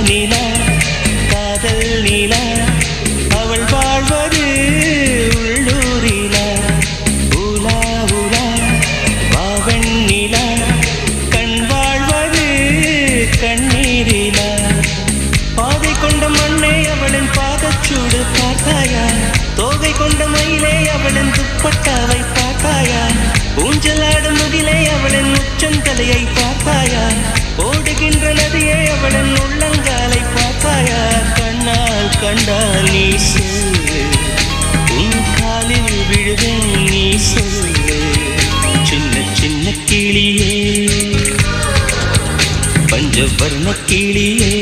நிலா காதல் நிலா அவள் வாழ்வது உள்ளூரிலா உலா உலா வாவன் நிலா கண் வாழ்வது கண்ணீரிலா பாதை கொண்ட மண்ணே அவளின் பாதச்சூடு பார்த்தாயா தோகை கொண்ட மயிலே அவளின் துப்பட்டாவை பார்த்தாயா ஊஞ்சலாடும் முகிலே அவளின் உச்சந்தலையை பார்த்தாயா ஓடுகின்ற நதியே அவளின் உள்ளங்காலை பார்த்தாயா கண்ணால் கண்டால் நீ சொல்லு உன் காலில் விழுவேன் நீ சொல்லு சின்ன சின்ன கிளியே பஞ்சவர்ண கிளியே